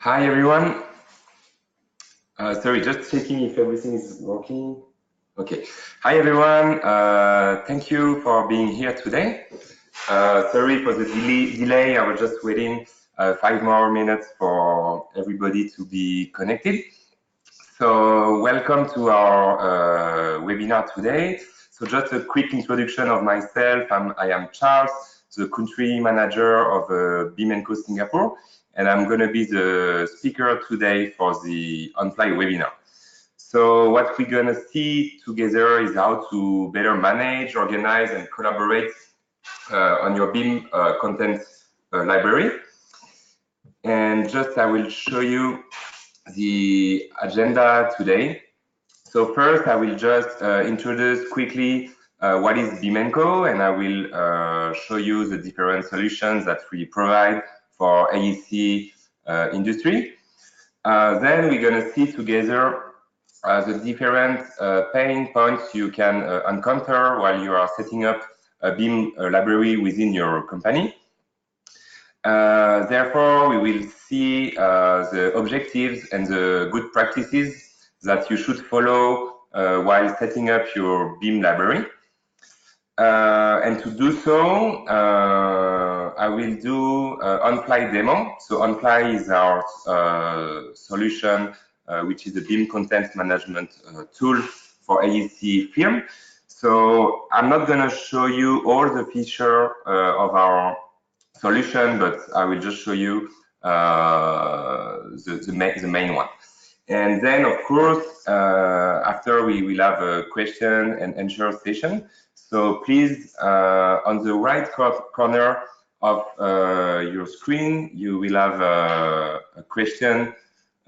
Hi everyone. Sorry, just checking if everything is working. Okay. Hi everyone. Thank you for being here today. Sorry for the delay. I was just waiting 5 more minutes for everybody to be connected. So welcome to our webinar today. So just a quick introduction of myself. I am Charles, the country manager of BIM&CO Singapore, and I'm going to be the speaker today for the Onfly webinar. So what we're going to see together is how to better manage, organize, and collaborate on your BIM content library. And just I will show you the agenda today. So first, I will just introduce quickly what is BIM&CO, and I will show you the different solutions that we provide for AEC industry. Then we're going to see together the different pain points you can encounter while you are setting up a BIM library within your company. Therefore, we will see the objectives and the good practices that you should follow while setting up your BIM library. And to do so, I will do Onfly demo. So Onfly is our solution, which is a BIM content management tool for AEC firm. So I'm not going to show you all the features of our solution, but I will just show you the main one. And then, of course, after we will have a question and answer session. So please, on the right corner of your screen, you will have a question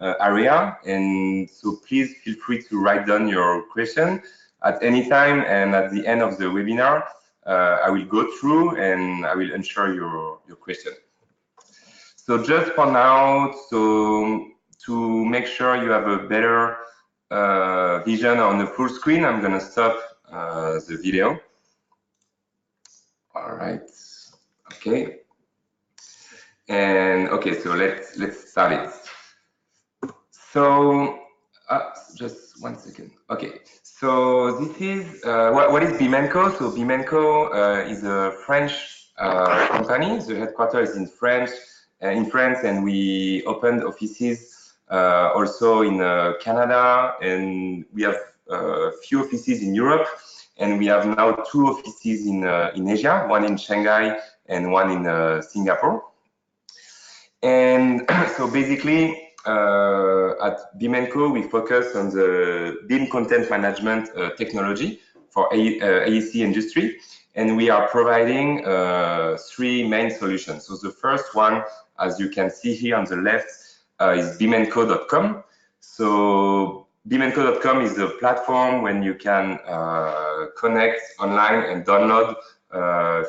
area. And so please feel free to write down your question at any time. And at the end of the webinar, I will go through and I will answer your question. So just for now, so to make sure you have a better vision on the full screen, I'm going to stop the video. All right. Okay. And okay, so let's start it. So just 1 second. Okay. So this is what is BIM&CO? So BIM&CO is a French company. The headquarters is in France, and we opened offices also in Canada, and we have a few offices in Europe, and we have now 2 offices in Asia, one in Shanghai and one in Singapore. And so basically, at BIM&CO, we focus on the BIM content management technology for AEC industry, and we are providing 3 main solutions. So the first one, as you can see here on the left, is BIM&CO.com. So BIM&CO.com is a platform when you can connect online and download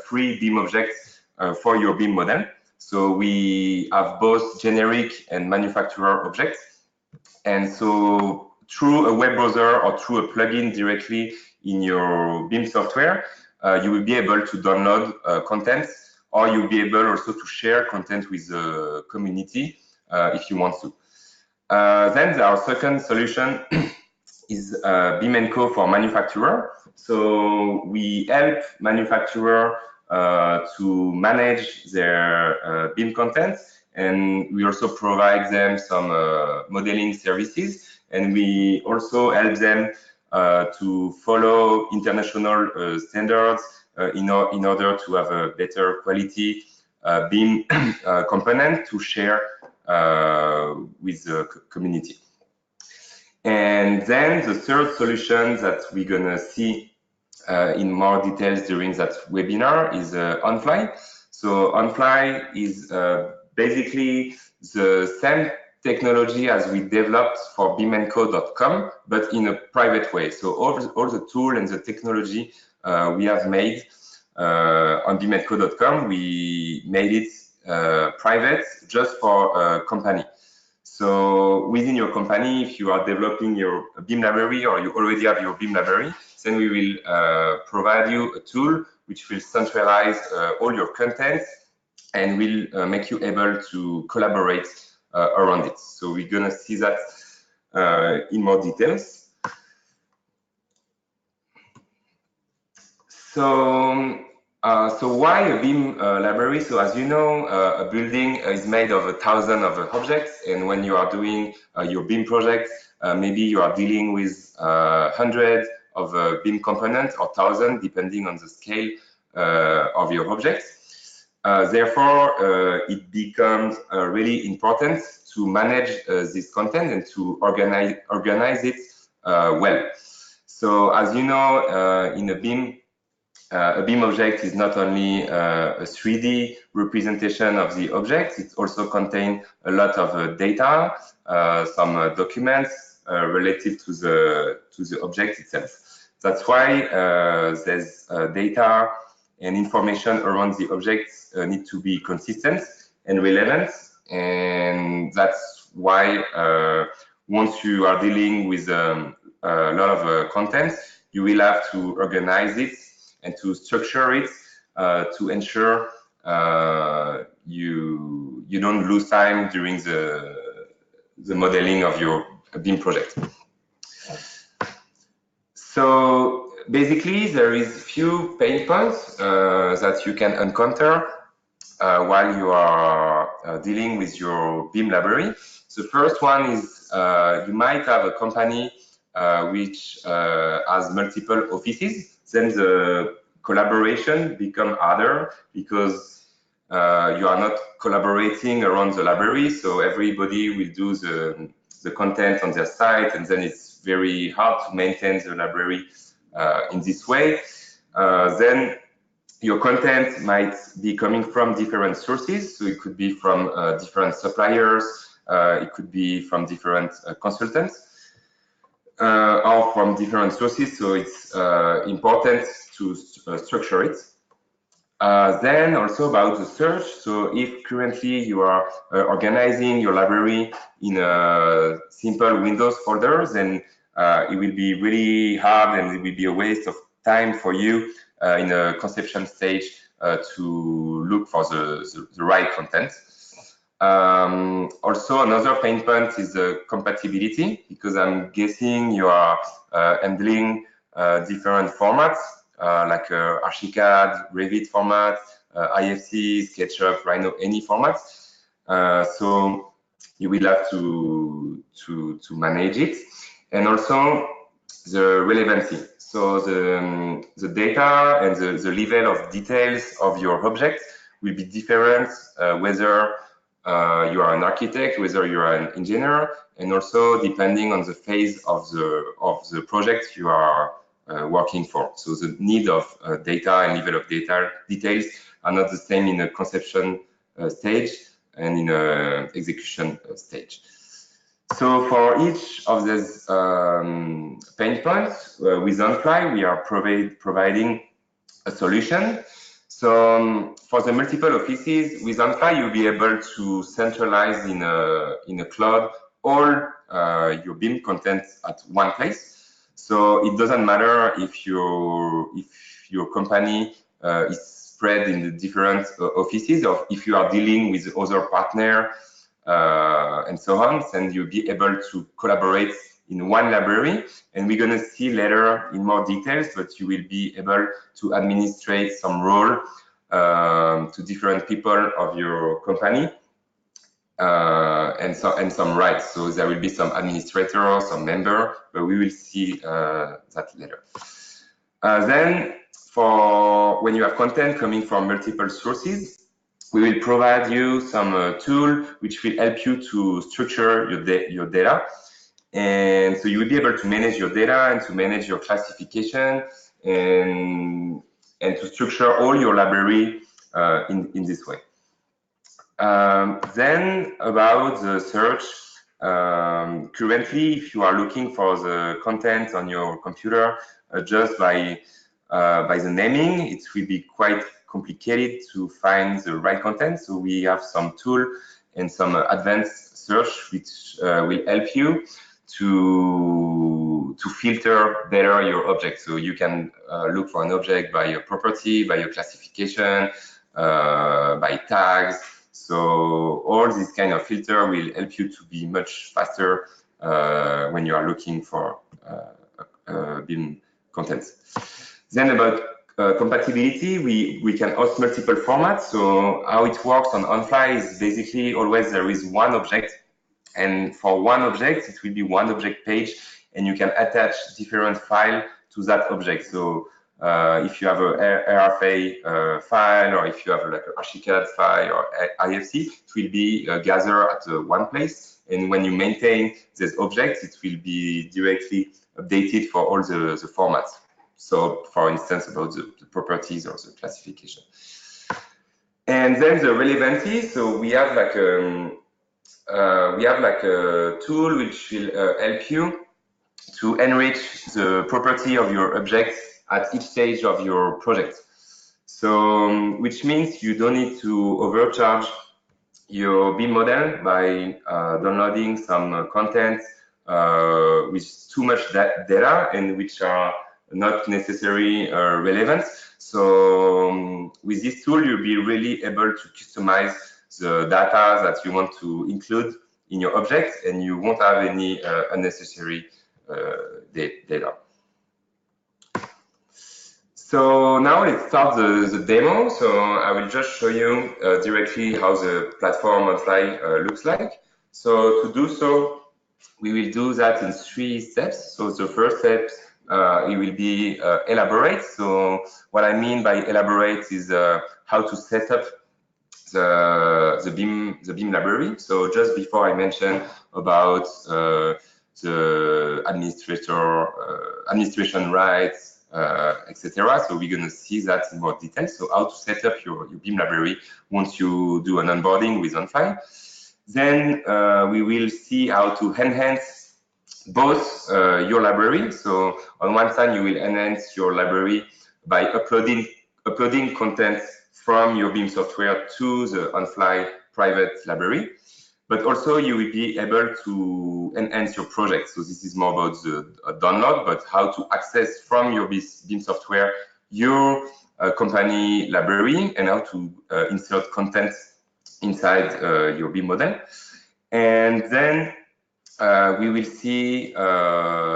free BIM objects for your BIM model. So we have both generic and manufacturer objects. And so through a web browser or through a plugin directly in your BIM software, you will be able to download content, or you'll be able also to share content with the community if you want to. Then our second solution is BIM&CO for manufacturer. So we help manufacturer to manage their BIM content, and we also provide them some modeling services, and we also help them to follow international standards in order to have a better quality BIM component to share with the community. And then the third solution that we're gonna see in more details during that webinar is Onfly. So Onfly is basically the same technology as we developed for BIM&CO.com, but in a private way. So all the tool and the technology we have made on BIM&CO.com, we made it private just for a company. So within your company, if you are developing your BIM library or you already have your BIM library, then we will provide you a tool which will centralize all your content and will make you able to collaborate around it. So we're gonna see that in more details. So why a BIM library? So as you know, a building is made of 1,000 of objects, and when you are doing your BIM project, maybe you are dealing with hundreds of BIM components or 1,000, depending on the scale of your objects. Therefore, it becomes really important to manage this content and to organize it well. So as you know, in a BIM object is not only a 3D representation of the object, it also contains a lot of data, some documents related to the object itself. That's why there's data and information around the objects need to be consistent and relevant, and that's why once you are dealing with a lot of content, you will have to organize it and to structure it to ensure you don't lose time during the modeling of your BIM project. So basically, there is few pain points that you can encounter while you are dealing with your BIM library. So the first one is you might have a company which has multiple offices. Then the collaboration become harder because you are not collaborating around the library, so everybody will do the content on their site, and then it's very hard to maintain the library in this way. Then your content might be coming from different sources, so it could be from different suppliers, it could be from different consultants, or from different sources, so it's important to structure it. Then also about the search, so if currently you are organizing your library in a simple Windows folder, then it will be really hard and it will be a waste of time for you in a conception stage to look for the right content. Also, another pain point is the compatibility, because I'm guessing you are handling different formats like Archicad, Revit format, IFC, SketchUp, Rhino, any format. So you will have to manage it, and also the relevancy. So the data and the level of details of your object will be different whether you are an architect, whether you are an engineer, and also depending on the phase of the project you are working for. So the need of data and level of details are not the same in a conception stage and in a execution stage. So for each of these pain points, with Onfly, we are providing a solution. So for the multiple offices, with Onfly, you'll be able to centralize in a cloud all your BIM content at one place. So it doesn't matter if your company is spread in the different offices, or if you are dealing with other partners and so on, then you'll be able to collaborate in one library. And we're going to see later in more details, but you will be able to administrate some role to different people of your company and some rights. So there will be some administrator, some member, but we will see that later. Then for when you have content coming from multiple sources, we will provide you some tool which will help you to structure your data. And so you will be able to manage your data and to manage your classification and to structure all your library in this way. Then about the search, currently, if you are looking for the content on your computer just by the naming, it will be quite complicated to find the right content. So we have some tool and some advanced search which will help you to filter better your object. So you can look for an object by your property, by your classification, by tags. So all this kind of filter will help you to be much faster when you are looking for BIM contents. Then about compatibility, we can host multiple formats. So how it works on Onfly is basically always there is one object, and for one object it will be one object page, and you can attach different files to that object. So if you have a RFA file, or if you have like an Archicad file or IFC, it will be gathered at one place. And when you maintain this object, it will be directly updated for all the formats. So, for instance, about the properties or the classification. And then the relevancy. So we have like a tool which will help you to enrich the property of your object at each stage of your project. So, which means you don't need to overcharge your BIM model by downloading some content with too much data and which are not necessarily relevant. So with this tool, you'll be really able to customize the data that you want to include in your object, and you won't have any unnecessary data. So now let's start the demo. So I will just show you directly how the platform Onfly looks like. So to do so, we will do that in 3 steps. So the first step, it will be elaborate. So what I mean by elaborate is how to set up the BIM library. So just before I mentioned about the administration rights, etc. So we're going to see that in more detail. So how to set up your BIM library once you do an onboarding with Onfly. Then we will see how to enhance both your library. So on one side, you will enhance your library by uploading content from your BIM software to the Onfly private library. But also you will be able to enhance your project. So this is more about the download, but how to access from your BIM software your company library, and how to insert content inside your BIM model. And then we will see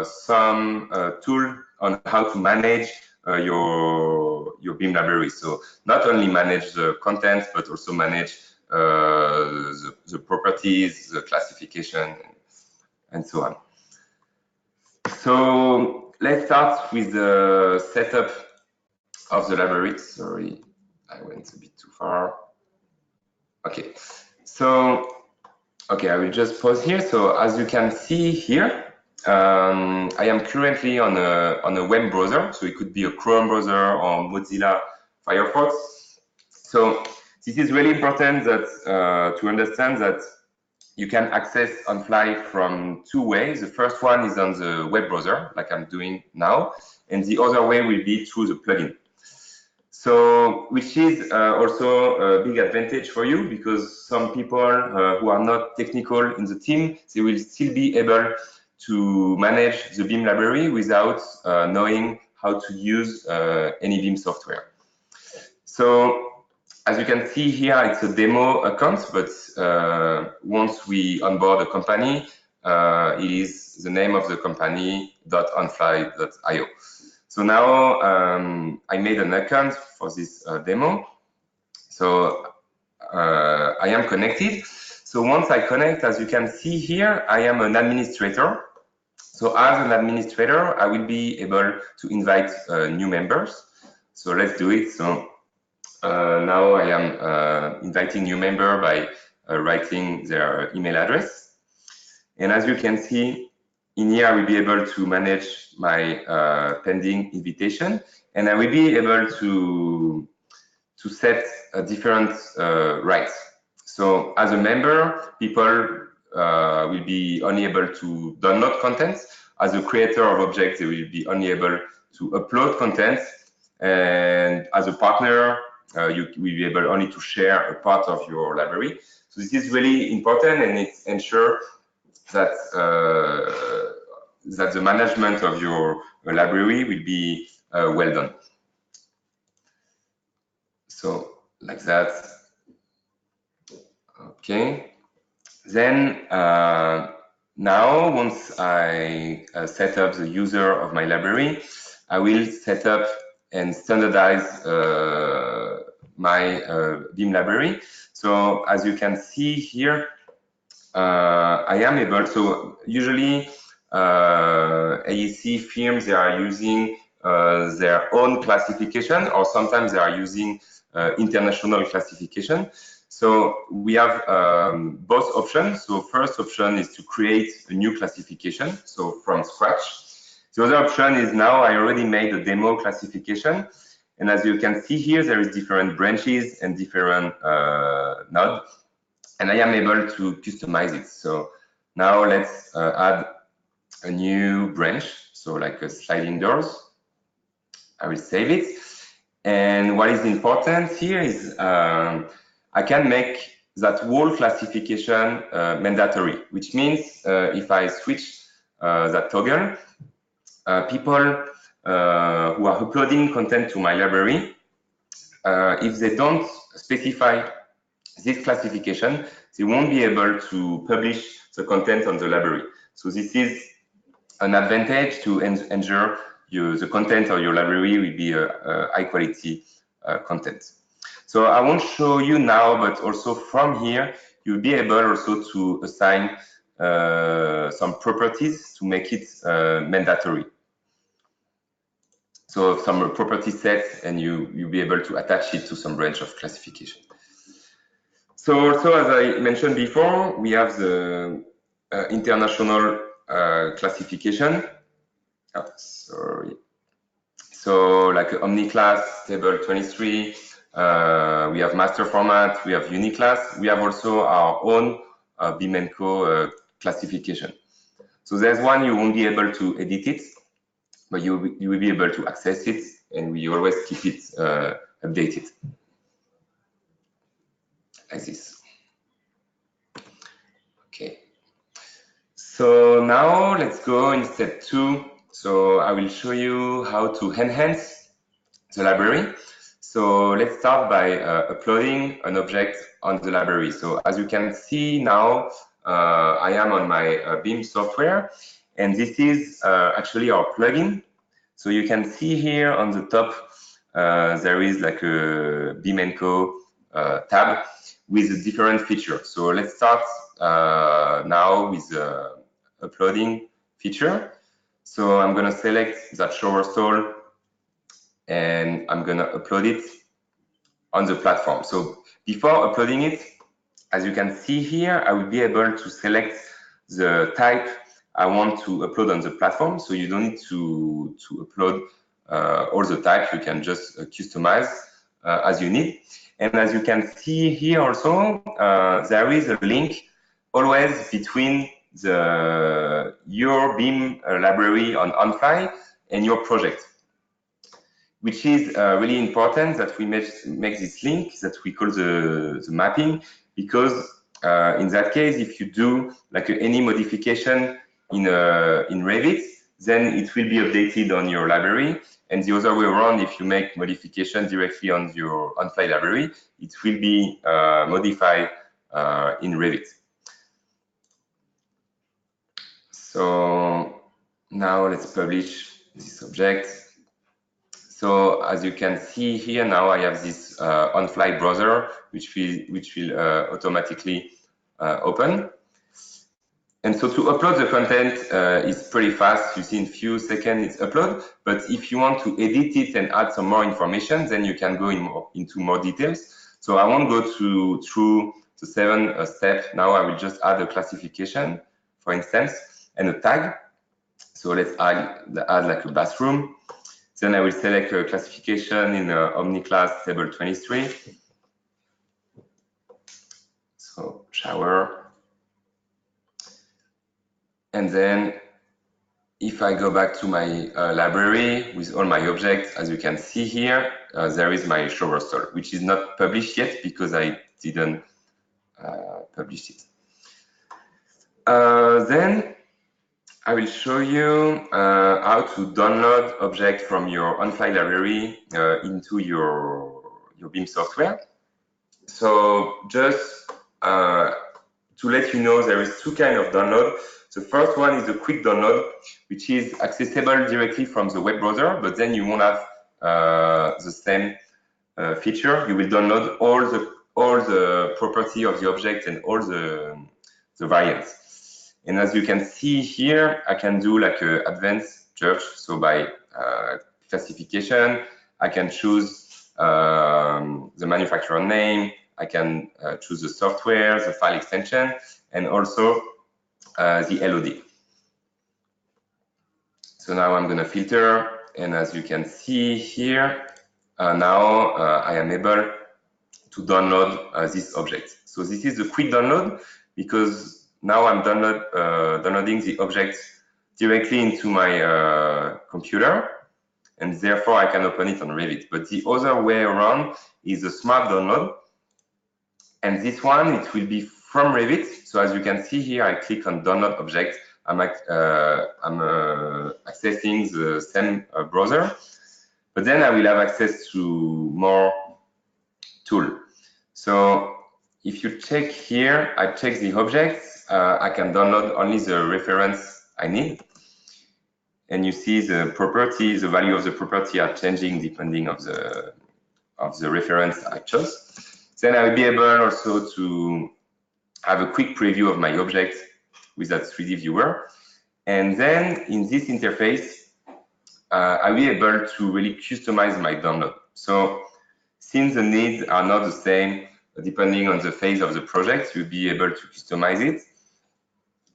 some tool on how to manage your BIM library. So not only manage the content, but also manage the properties, the classification, and so on. So let's start with the setup of the library. Sorry, I went a bit too far. Okay, so I will just pause here. So as you can see here, I am currently on a web browser. So it could be a Chrome browser or Mozilla Firefox. So this is really important that to understand that you can access Onfly from 2 ways. The first one is on the web browser, like I'm doing now, and the other way will be through the plugin. So, which is also a big advantage for you, because some people who are not technical in the team, they will still be able to manage the BIM library without knowing how to use any BIM software. So, as you can see here, it's a demo account, but once we onboard a company, it is the name of the company .onfly.io. So now I made an account for this demo. So I am connected. So once I connect, as you can see here, I am an administrator. So as an administrator, I will be able to invite new members. So let's do it. So now I am inviting new member by writing their email address. And as you can see, in here, I will be able to manage my pending invitation, and I will be able to set different rights. So as a member, people will be only able to download content. As a creator of objects, they will be only able to upload content. And as a partner, you will be able only to share a part of your library. So this is really important, and it ensures that that the management of your library will be well done. So like that. Okay. Then now, once I set up the user of my library, I will set up and standardize my BIM library. So as you can see here, I am able, so usually AEC firms, they are using their own classification, or sometimes they are using international classification. So we have both options. So first option is to create a new classification, so from scratch. The other option is now I already made a demo classification. And as you can see here, there is different branches and different nodes. And I am able to customize it. So now let's add a new branch, so like a sliding doors. I will save it. And what is important here is I can make that whole classification mandatory, which means if I switch that toggle, people who are uploading content to my library, if they don't specify this classification, they won't be able to publish the content on the library. So this is an advantage to ensure the content of your library will be a high quality content. So I won't show you now, but also from here, you'll be able also to assign some properties to make it mandatory. So some property sets, and you'll be able to attach it to some branch of classification. So also, as I mentioned before, we have the international classification. Oh, sorry. So like OmniClass, table 23, we have master format, we have Uniclass, we have also our own BIM&CO classification. So there's one you won't be able to edit it, but you will be able to access it, and we always keep it updated, like this. Okay. So now let's go in step 2. So I will show you how to enhance the library. So let's start by uploading an object on the library. So as you can see now, I am on my BIM software, and this is actually our plugin. So you can see here on the top, there is like a BIM&CO tab with a different feature. So let's start now with the uploading feature. So I'm going to select that shower stall, and I'm going to upload it on the platform. So before uploading it, as you can see here, I will be able to select the type I want to upload on the platform. So you don't need to upload all the types. You can just customize as you need. And as you can see here also, there is a link always between your BIM library on Onfly and your project, which is really important that we make this link that we call the mapping, because in that case, if you do like any modification in Revit, then it will be updated on your library. And the other way around, if you make modification directly on your Onfly library, it will be modified in Revit. So now let's publish this object. So as you can see here, now I have this Onfly browser, which will automatically open. And so to upload the content is pretty fast. You see in few seconds it's upload. But if you want to edit it and add some more information, then you can go into more details. So I won't go through the 7 steps. Now I will just add a classification, for instance, and a tag. So let's add like a bathroom. Then I will select a classification in OmniClass table 23. So shower. And then if I go back to my library with all my objects, as you can see here, there is my shower stall, which is not published yet because I didn't publish it. Then I will show you how to download objects from your Onfly library into your BIM software. So just to let you know, there is two kinds of download. The first one is a quick download, which is accessible directly from the web browser, but then you won't have the same feature. You will download all the property of the object and all the variants. And as you can see here, I can do like an advanced search. So by classification, I can choose the manufacturer name, I can choose the software, the file extension, and also the LOD. So now I'm going to filter, and as you can see here, now I am able to download this object. So this is a quick download because now I'm downloading the object directly into my computer, and therefore I can open it on Revit. But the other way around is a smart download, and this one, it will be from Revit. So as you can see here, I click on download object. I'm accessing the same browser, but then I will have access to more tool. So if you check here, I check the objects, I can download only the reference I need. And you see the property, the value of the property are changing depending of the reference I chose. Then I will be able also to have a quick preview of my object with that 3D viewer. And then in this interface, I'll be able to really customize my download. So since the needs are not the same, depending on the phase of the project, you'll be able to customize it.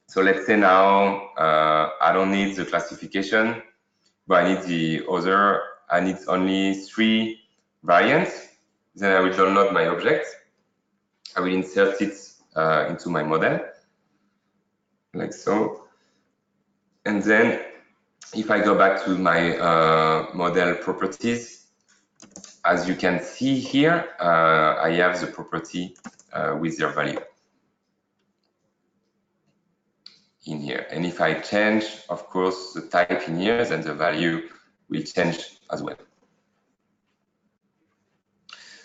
So let's say now I don't need the classification, but I need the other. I need only 3 variants. Then I will download my object. I will insert it into my model, like so. And then if I go back to my model properties, as you can see here, I have the property with their value in here. And if I change, of course, the type in here, then the value will change as well.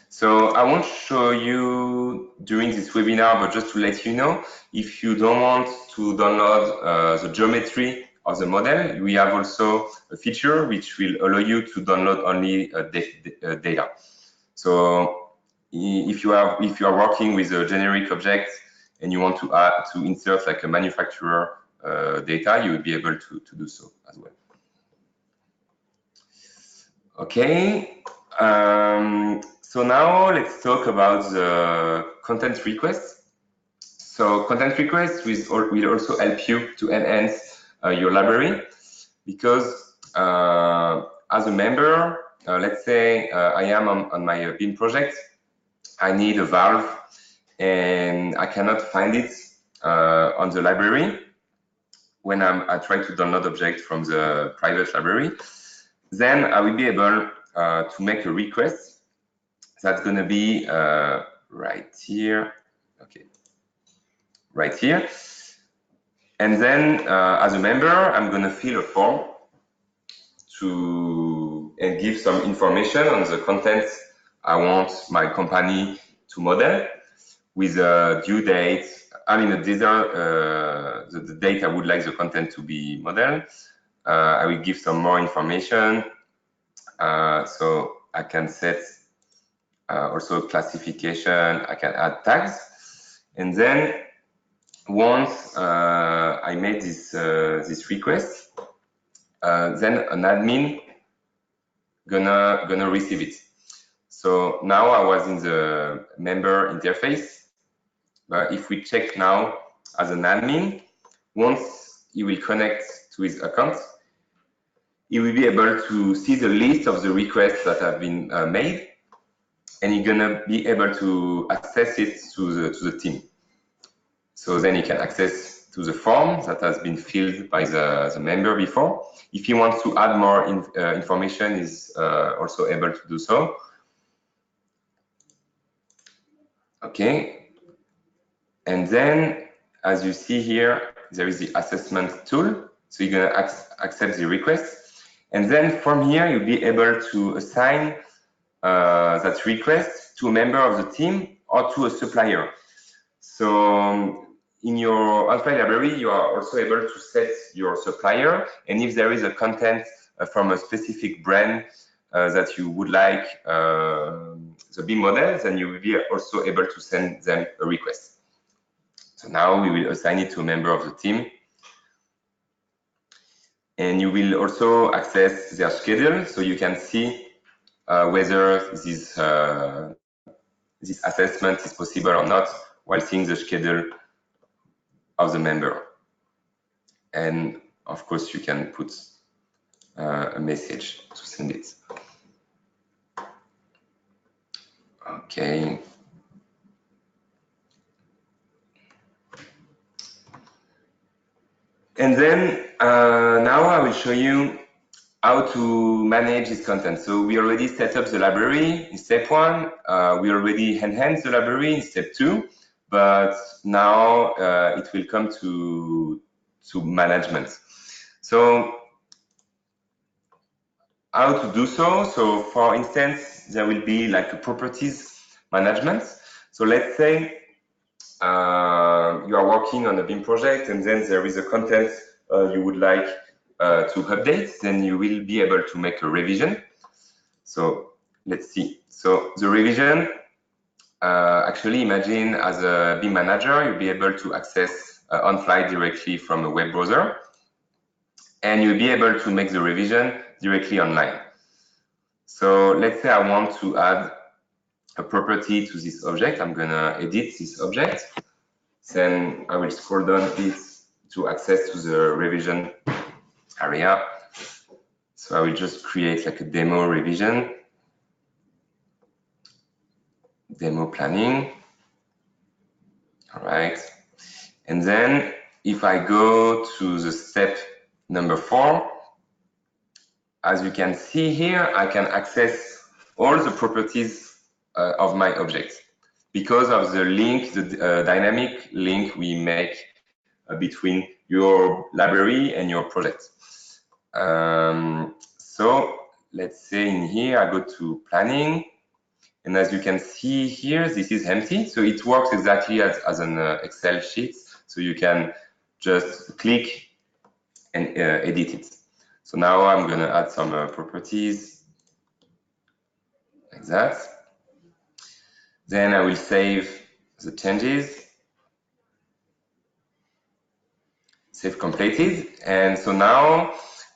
So I won't show you during this webinar, but just to let you know, if you don't want to download the geometry of the model, we have also a feature which will allow you to download only data. So if you are working with a generic object and you want to insert like a manufacturer data, you will be able to do so as well. Okay. So now let's talk about the content requests. So content requests will also help you to enhance your library, because as a member, let's say I am on my BIM project, I need a valve and I cannot find it on the library when I try to download object from the private library. Then I will be able to make a request. That's going to be right here. Okay, right here. And then as a member, I'm going to fill a form and give some information on the content I want my company to model, with a due date. I mean, the date I would like the content to be modeled. I will give some more information. So I can set also classification, I can add tags. And then once I made this request, then an admin gonna receive it. So now I was in the member interface, but if we check now as an admin, once he will connect to his account, he will be able to see the list of the requests that have been made, and he's gonna be able to access it to the team. So then he can access to the form that has been filled by the member before. If he wants to add more information, he's also able to do so. Okay. And then, as you see here, there is the assessment tool. So you're gonna accept the request. And then from here, you'll be able to assign that request to a member of the team or to a supplier. So in your Onfly library, you are also able to set your supplier, and if there is a content from a specific brand that you would like the BIM models, then you will be also able to send them a request. So now we will assign it to a member of the team. And you will also access their schedule, so you can see whether this assessment is possible or not while seeing the schedule of the member. And of course, you can put a message to send it. Okay. And then now I will show you how to manage this content. So we already set up the library in step 1. We already enhanced the library in step 2. But now it will come to management. So how to do so? So for instance, there will be like a properties management. So let's say you are working on a BIM project, and then there is a content you would like to update, then you will be able to make a revision. So let's see. So the revision, actually imagine as a BIM manager, you'll be able to access Onfly directly from a web browser, and you'll be able to make the revision directly online. So let's say I want to add a property to this object. I'm gonna edit this object. Then I will scroll down a bit to access to the revision area. So I will just create like a demo revision, demo planning. All right. And then if I go to the step number 4, as you can see here, I can access all the properties of my object because of the link, the dynamic link we make between your library and your project. So let's say in here, I go to planning. And as you can see here, this is empty. So it works exactly as an Excel sheet. So you can just click and edit it. So now I'm going to add some properties like that. Then I will save the changes. Save completed. And so now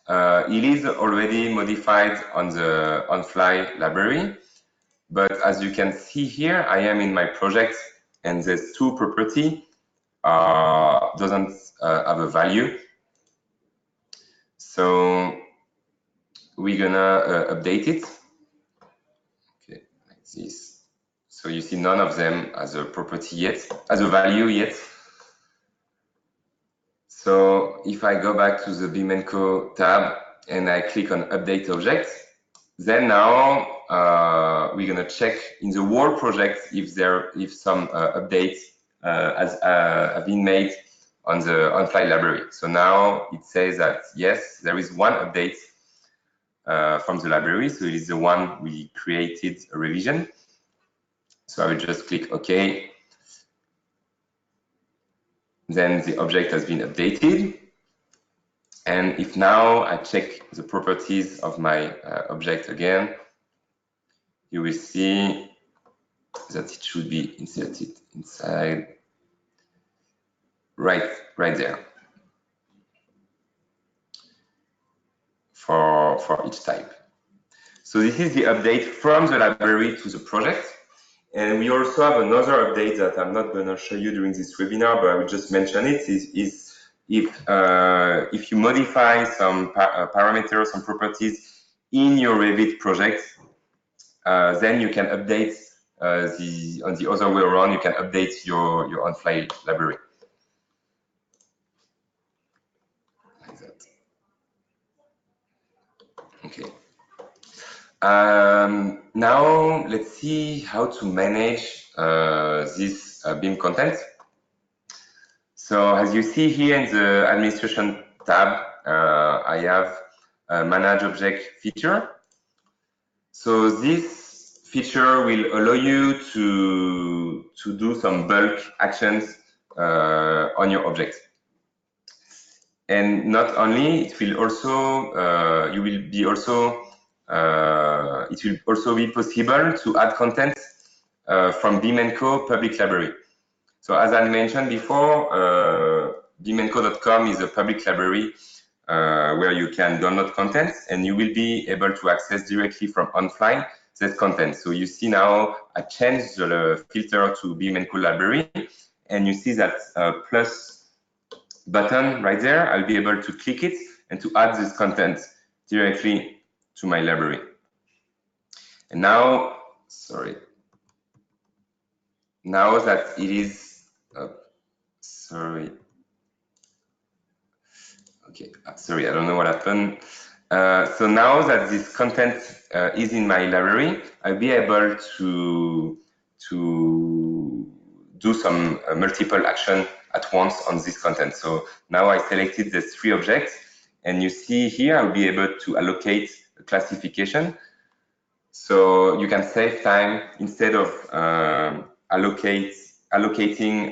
it is already modified on the Onfly library. But as you can see here, I am in my project, and there's 2 property doesn't have a value. So we're gonna update it. Okay, like this. So you see none of them as a property yet, as a value yet. So if I go back to the BIM&CO tab and I click on update object, then now we're gonna check in the whole project if some updates have been made on the Onfly library. So now it says that yes, there is one update from the library. So it is the one we created a revision. So I will just click OK. Then the object has been updated. And if now I check the properties of my object again, you will see that it should be inserted inside right there for each type. So this is the update from the library to the project. And we also have another update that I'm not going to show you during this webinar, but I will just mention it, is if you modify some parameters, some properties in your Revit project, then you can update on the other way around, you can update your Onfly library. Like that. Okay. Now let's see how to manage this BIM content. So as you see here in the administration tab, I have a manage object feature. So this feature will allow you to do some bulk actions on your object. And not only, it will also it will also be possible to add content from BIM&CO public library. So as I mentioned before, BIM&CO.com is a public library where you can download content, and you will be able to access directly from Onfly that content. So you see now I changed the filter to BIM&CO library, and you see that plus button right there. I'll be able to click it and to add this content directly to my library. And now, sorry, now that it is, sorry, okay, sorry, I don't know what happened. So now that this content is in my library, I'll be able to do some multiple action at once on this content. So now I selected the 3 objects, and you see here I'll be able to allocate a classification. So you can save time. Instead of allocating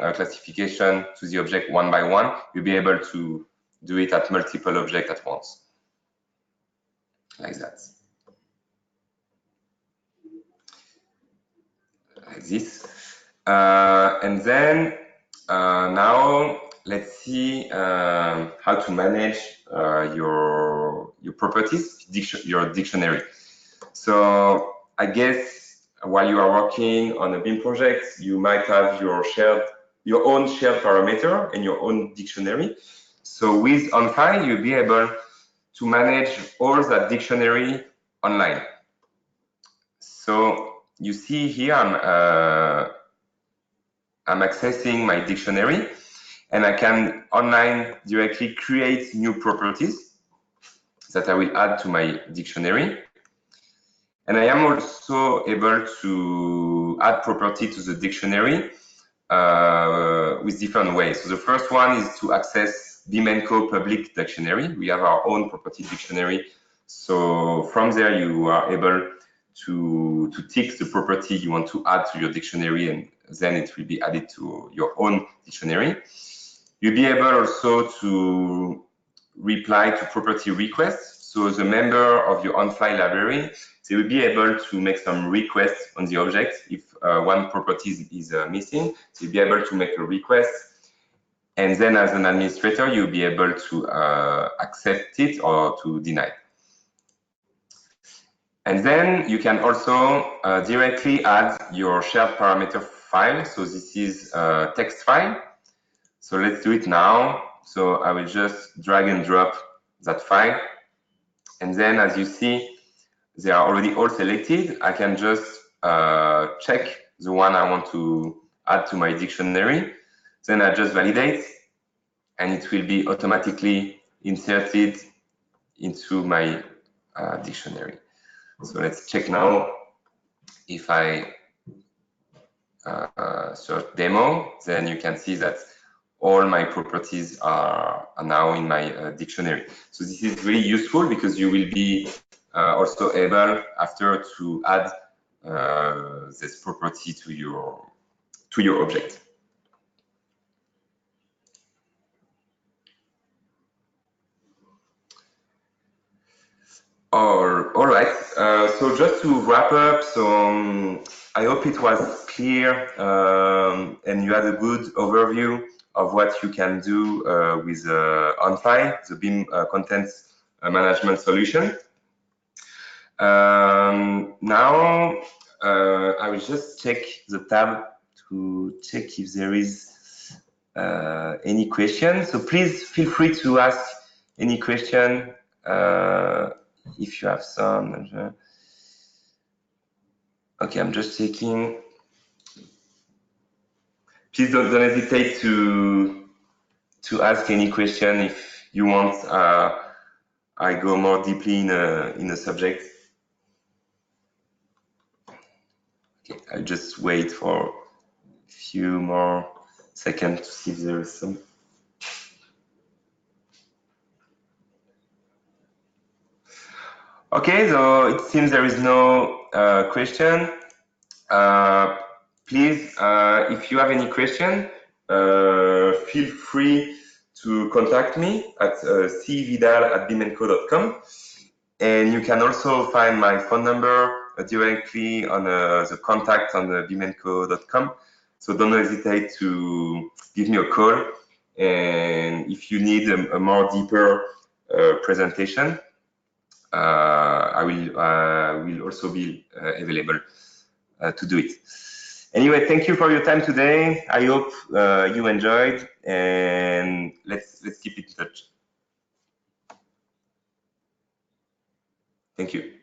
a classification to the object one by one, you'll be able to do it at multiple objects at once, like that, like this. And then now let's see how to manage your properties, your dictionary. So I guess while you are working on a BIM project, you might have your own shared parameter and your own dictionary. So with Onfly, you'll be able to manage all that dictionary online. So you see here I'm accessing my dictionary, and I can online directly create new properties that I will add to my dictionary. And I am also able to add property to the dictionary with different ways. So the first one is to access BIM&CO public dictionary. We have our own property dictionary. So from there, you are able to tick the property you want to add to your dictionary, and then it will be added to your own dictionary. You'll be able also to reply to property requests. So the member of your Onfly library, they will be able to make some requests on the object. If one property is missing, so you'll be able to make a request. And then as an administrator, you'll be able to accept it or to deny. And then you can also directly add your shared parameter file. So this is a text file. So let's do it now. So I will just drag and drop that file. And then as you see, they are already all selected. I can just check the one I want to add to my dictionary. Then I just validate, and it will be automatically inserted into my dictionary. So let's check now. If I search demo, then you can see that all my properties are now in my dictionary. So this is really useful because you will be also able after to add this property to your object. All right. So just to wrap up, so I hope it was clear and you had a good overview of what you can do with Onfly, the BIM content management solution. Now I will just check the tab to check if there is any question. So please feel free to ask any question if you have some. Okay, I'm just checking. Please don't hesitate to ask any question if you want. I go more deeply in a subject. Okay, I'll just wait for a few more seconds to see if there is some. Okay, so it seems there is no question. Please, if you have any question, feel free to contact me at cvidal@bim&co.com. And you can also find my phone number directly on the contact on the bim&co.com. So don't hesitate to give me a call. And if you need a more deeper presentation, I will also be available to do it. Anyway, thank you for your time today. I hope you enjoyed, and let's keep in touch. Thank you.